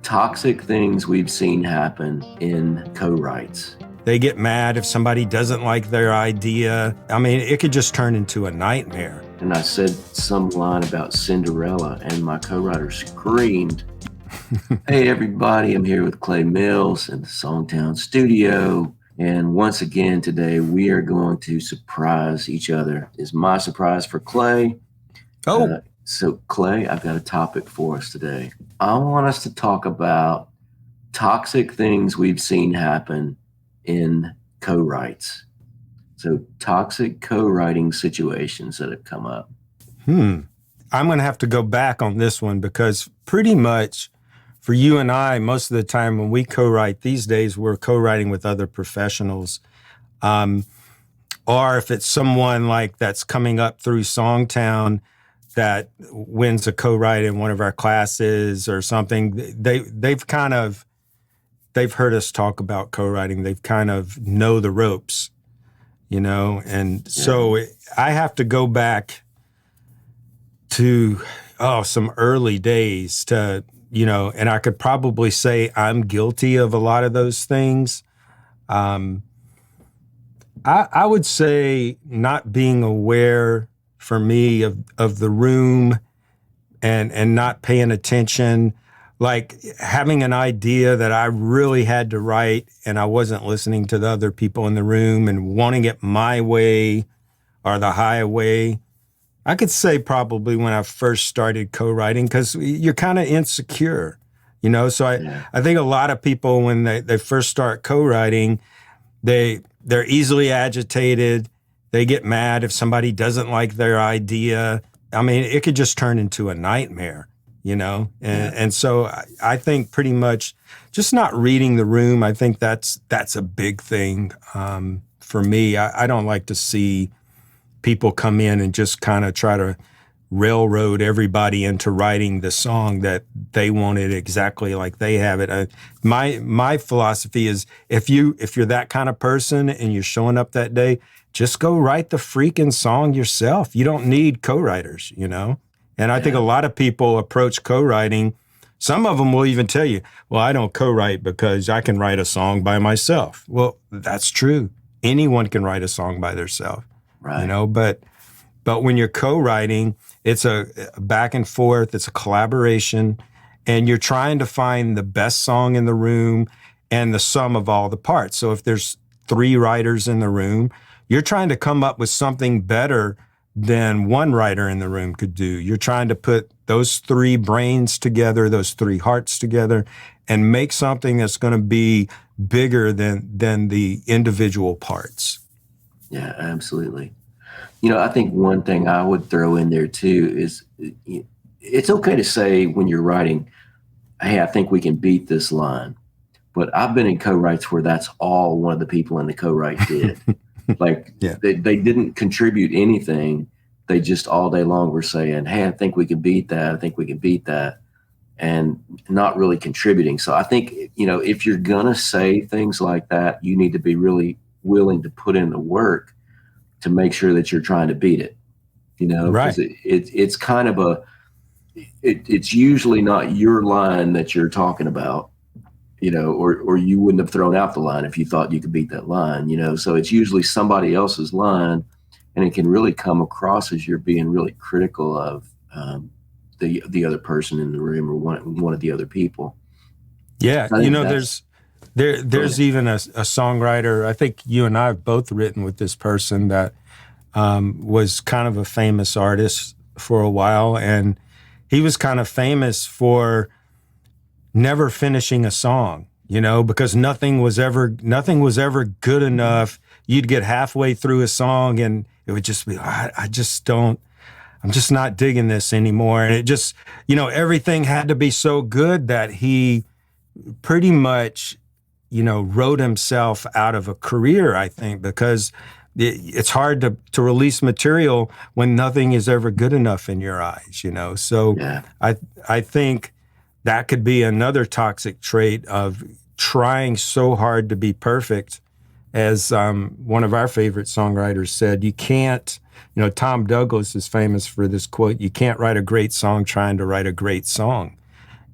Toxic things we've seen happen in co-writes. They get mad if somebody doesn't like their idea. I mean, it could just turn into a nightmare. And I said some line about Cinderella, and my co-writer screamed, "Hey, everybody, I'm here with Clay Mills in the SongTown studio. And once again today, we are going to surprise each other. Is my surprise for Clay. So Clay, I've got a topic for us today. I want us to talk about toxic things we've seen happen in co-writes. So toxic co-writing situations that have come up. I'm going to have to go back on this one because pretty much for you and I, most of the time when we co-write these days, we're co-writing with other professionals. Or if it's someone like that's coming up through SongTown that wins a co-write in one of our classes or something, they've heard us talk about co-writing. They've kind of know the ropes, you know? And so I have to go back to, some early days to, and I could probably say I'm guilty of a lot of those things. I would say not being aware for me of the room and not paying attention, like having an idea that I really had to write and I wasn't listening to the other people in the room and wanting it my way or the highway. I could say probably when I first started co-writing, because you're kind of insecure, So I think a lot of people, when they first start co-writing, they're easily agitated. They get mad if somebody doesn't like their idea. I mean, it could just turn into a nightmare, And so I think pretty much just not reading the room, I think that's a big thing for me. I don't like to see people come in and just kind of try to railroad everybody into writing the song that they want it exactly like they have it. My philosophy is if you're that kind of person and you're showing up that day, just go write the freaking song yourself. You don't need co-writers, And I think a lot of people approach co-writing. Some of them will even tell you, well, I don't co-write because I can write a song by myself. Well, that's true. Anyone can write a song by themselves, right. But when you're co-writing, it's a back and forth, it's a collaboration, and you're trying to find the best song in the room and the sum of all the parts. So if there's 3 writers in the room, you're trying to come up with something better than one writer in the room could do. You're trying to put those 3 brains together, those 3 hearts together, and make something that's going to be bigger than the individual parts. Yeah, absolutely. I think one thing I would throw in there too is it's okay to say when you're writing, hey, I think we can beat this line. But I've been in co-writes where that's all one of the people in the co-write did. They didn't contribute anything. They just all day long were saying, hey, I think we can beat that. I think we can beat that. And not really contributing. So I think, if you're going to say things like that, you need to be really willing to put in the work to make sure that you're trying to beat it, Right. It's kind of it's usually not your line that you're talking about, or you wouldn't have thrown out the line if you thought you could beat that line, so it's usually somebody else's line, and it can really come across as you're being really critical of the other person in the room or one of the other people. Yeah, there's even a songwriter, I think you and I have both written with this person that was kind of a famous artist for a while, and he was kind of famous for never finishing a song, because nothing was ever good enough. You'd get halfway through a song and it would just be, I'm just not digging this anymore. And it just, everything had to be so good that he pretty much, wrote himself out of a career, I think, because it's hard to release material when nothing is ever good enough in your eyes, So yeah. I think that could be another toxic trait of trying so hard to be perfect. As one of our favorite songwriters said, you can't, Tom Douglas is famous for this quote, you can't write a great song trying to write a great song.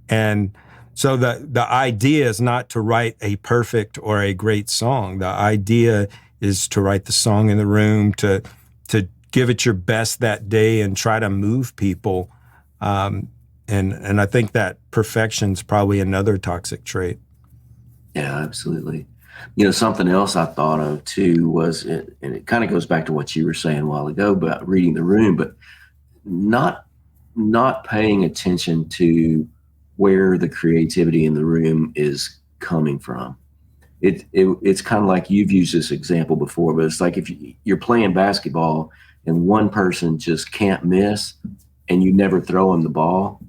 And So the idea is not to write a perfect or a great song. The idea is to write the song in the room, to give it your best that day and try to move people. And I think that perfection's probably another toxic trait. Yeah, absolutely. Something else I thought of too was, and it kind of goes back to what you were saying a while ago about reading the room, but not paying attention to where the creativity in the room is coming from. It's kind of like you've used this example before, but it's like if you're playing basketball and one person just can't miss and you never throw them the ball.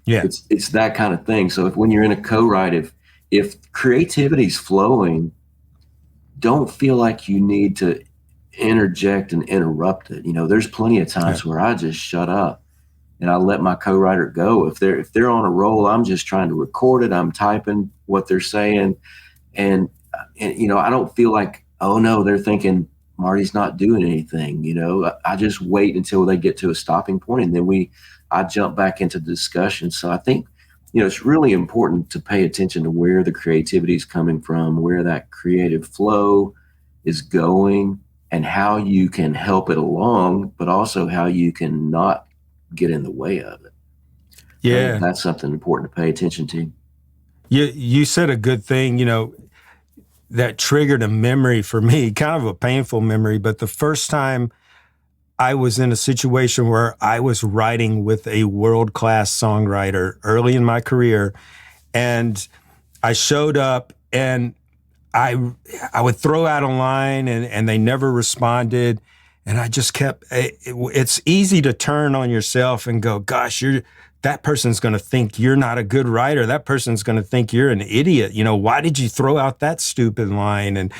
Yeah. It's that kind of thing. So when you're in a co-write, if creativity's flowing, don't feel like you need to interject and interrupt it. There's plenty of times where I just shut up and I let my co-writer go. If they're on a roll, I'm just trying to record it. I'm typing what they're saying. And I don't feel like, oh no, they're thinking Marty's not doing anything. I just wait until they get to a stopping point, and then I jump back into the discussion. So I think, it's really important to pay attention to where the creativity is coming from, where that creative flow is going, and how you can help it along, but also how you can not get in the way of it. Yeah. That's something important to pay attention to. You said a good thing, that triggered a memory for me, kind of a painful memory. But the first time I was in a situation where I was writing with a world-class songwriter early in my career, and I showed up and I would throw out a line and they never responded. And I just kept, it's easy to turn on yourself and go, gosh, that person's going to think you're not a good writer. That person's going to think you're an idiot. Why did you throw out that stupid line? And,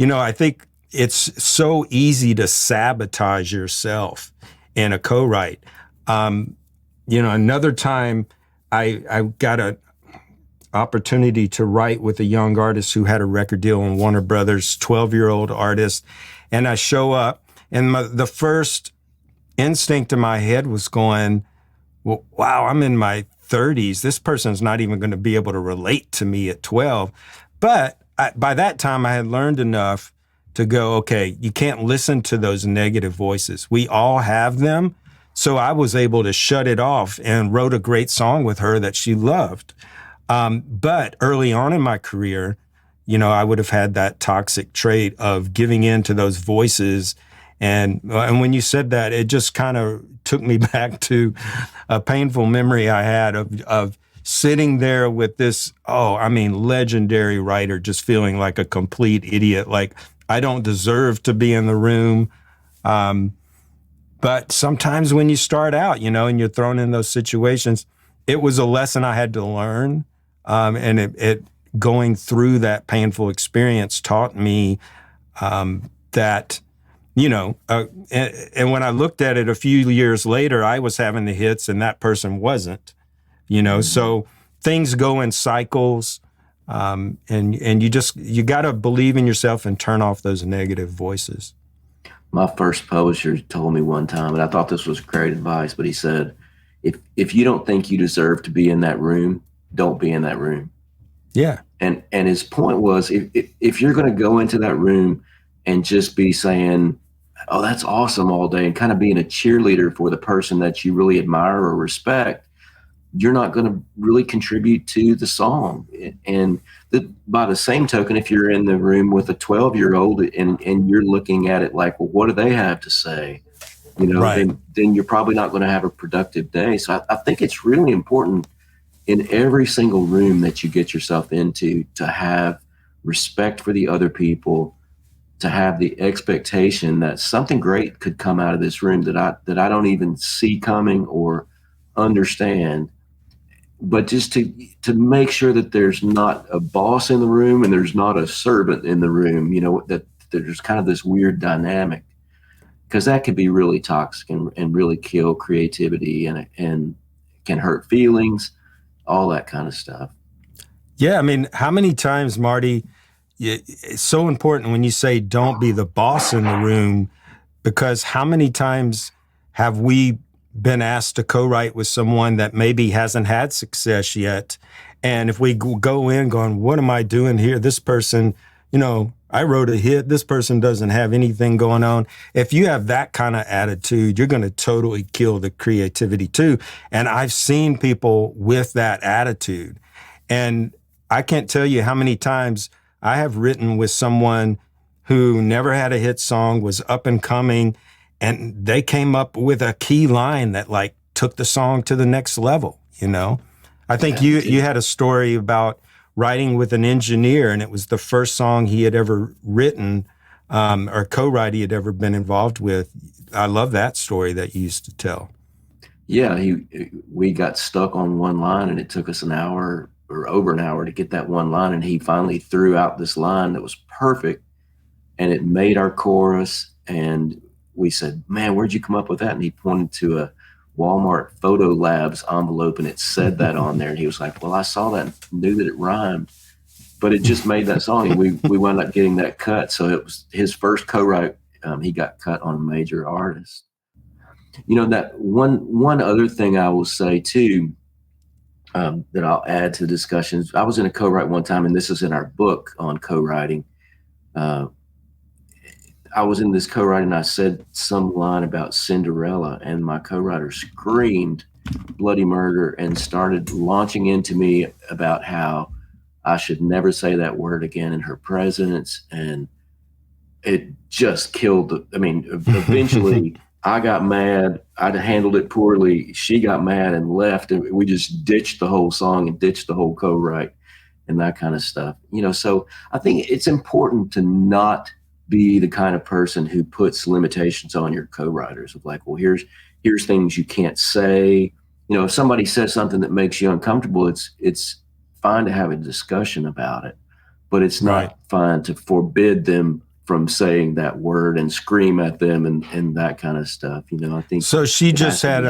I think it's so easy to sabotage yourself in a co-write. Another time I got an opportunity to write with a young artist who had a record deal in Warner Brothers, 12-year-old artist. And I show up and the first instinct in my head was going, well, wow, I'm in my 30s. This person's not even going to be able to relate to me at 12. But by that time, I had learned enough to go, okay, you can't listen to those negative voices. We all have them. So I was able to shut it off and wrote a great song with her that she loved. But early on in my career, I would have had that toxic trait of giving in to those voices. And when you said that, it just kind of took me back to a painful memory I had of sitting there with this, legendary writer, just feeling like a complete idiot, like I don't deserve to be in the room. But sometimes when you start out, and you're thrown in those situations, it was a lesson I had to learn. And it going through that painful experience taught me that, and when I looked at it a few years later, I was having the hits and that person wasn't, so things go in cycles. And you got to believe in yourself and turn off those negative voices. My first publisher told me one time, and I thought this was great advice, but he said, if you don't think you deserve to be in that room, don't be in that room. Yeah. And his point was, if you're going to go into that room and just be saying, oh, that's awesome all day, and kind of being a cheerleader for the person that you really admire or respect, you're not going to really contribute to the song. And by the same token, if you're in the room with a 12-year-old and you're looking at it like, well, what do they have to say? Right. Then you're probably not going to have a productive day. So I think it's really important in every single room that you get yourself into to have respect for the other people, to have the expectation that something great could come out of this room that I don't even see coming or understand. But just to make sure that there's not a boss in the room and there's not a servant in the room, that there's kind of this weird dynamic, because that could be really toxic and really kill creativity and can hurt feelings, all that kind of stuff. Yeah. How many times, Marty, it's so important when you say don't be the boss in the room, because how many times have we been asked to co-write with someone that maybe hasn't had success yet, And if we go in going, what am I doing here? This person, I wrote a hit. This person doesn't have anything going on. If you have that kind of attitude, you're going to totally kill the creativity too. And I've seen people with that attitude. And I can't tell you how many times I have written with someone who never had a hit song, was up and coming, and they came up with a key line that like took the song to the next level, I think you had a story about writing with an engineer, and it was the first song he had ever written or co-write he had ever been involved with. I love that story that you used to tell. Yeah, we got stuck on one line, and it took us an hour or over an hour to get that one line, and he finally threw out this line that was perfect, and it made our chorus. And we said, man, where'd you come up with that? And he pointed to a Walmart Photo Labs envelope, and it said that on there. And he was like, well, I saw that and knew that it rhymed, but it just made that song. And we wound up getting that cut. So it was his first co-write. He got cut on a major artist. That one other thing I will say too, that I'll add to discussions. I was in a co-write one time, and this is in our book on co-writing. I was in this co-writing, and I said some line about Cinderella, and my co-writer screamed bloody murder and started launching into me about how I should never say that word again in her presence. And it just killed eventually I got mad. I'd handled it poorly. She got mad and left, and we just ditched the whole song and ditched the whole co-write and that kind of stuff. So I think it's important to not be the kind of person who puts limitations on your co-writers of like, well, here's things you can't say. If somebody says something that makes you uncomfortable, it's fine to have a discussion about it, but it's not fine to forbid them from saying that word and scream at them and that kind of stuff. I think so. She just had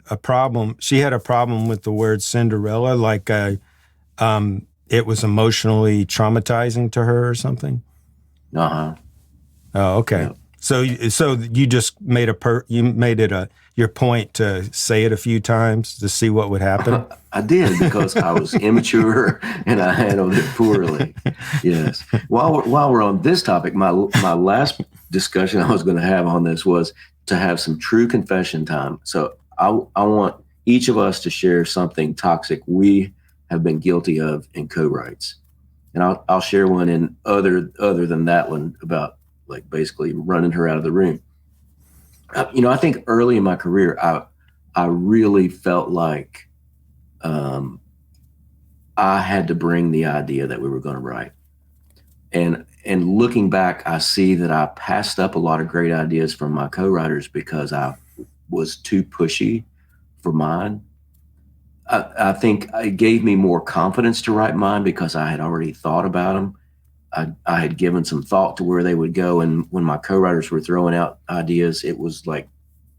a problem. She had a problem with the word Cinderella, like it was emotionally traumatizing to her or something. Uh-huh. Oh, okay. Yeah. So you just made your point to say it a few times to see what would happen. I did, because I was immature and I handled it poorly. Yes. While we're on this topic, my last discussion I was going to have on this was to have some true confession time. So I want each of us to share something toxic we have been guilty of in co-writes, and I'll share one in other than that one about like basically running her out of the room. I think early in my career, I really felt like I had to bring the idea that we were going to write. And looking back, I see that I passed up a lot of great ideas from my co-writers because I was too pushy for mine. I think it gave me more confidence to write mine because I had already thought about them. I had given some thought to where they would go. And when my co-writers were throwing out ideas, it was like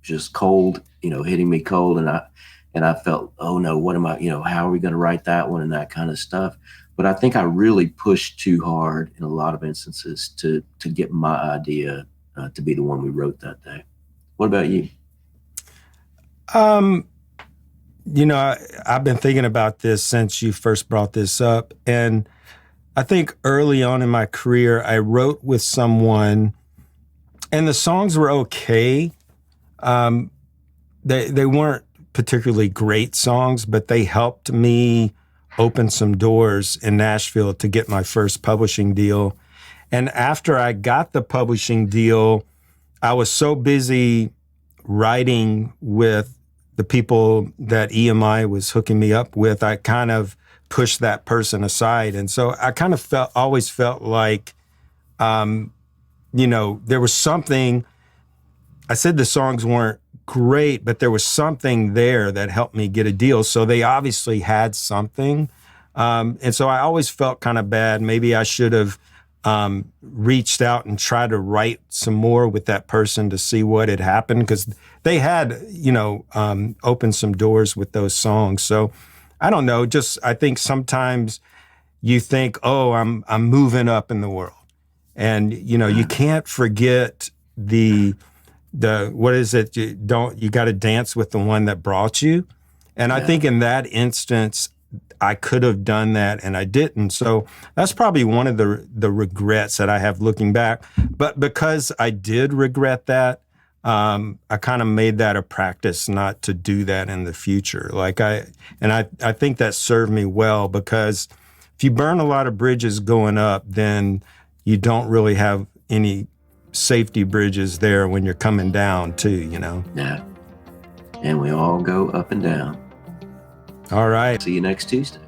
just cold, hitting me cold. And I felt, oh no, what am I, how are we going to write that one and that kind of stuff. But I think I really pushed too hard in a lot of instances to get my idea to be the one we wrote that day. What about you? I've been thinking about this since you first brought this up. And I think early on in my career, I wrote with someone and the songs were okay. They weren't particularly great songs, but they helped me open some doors in Nashville to get my first publishing deal. And after I got the publishing deal, I was so busy writing with the people that EMI was hooking me up with, I kind of pushed that person aside. And so I kind of always felt like, there was something. I said the songs weren't great, but there was something there that helped me get a deal. So they obviously had something. And so I always felt kind of bad. Maybe I should have reached out and tried to write some more with that person to see what had happened, because they had, opened some doors with those songs. So I don't know, I think sometimes you think, oh, I'm moving up in the world. And, you can't forget the what is it? You got to dance with the one that brought you. And I think in that instance, I could have done that and I didn't. So that's probably one of the regrets that I have looking back. But because I did regret that, I kind of made that a practice not to do that in the future. I think that served me well, because if you burn a lot of bridges going up, then you don't really have any safety bridges there when you're coming down too, you know? Yeah. And we all go up and down. All right. See you next Tuesday.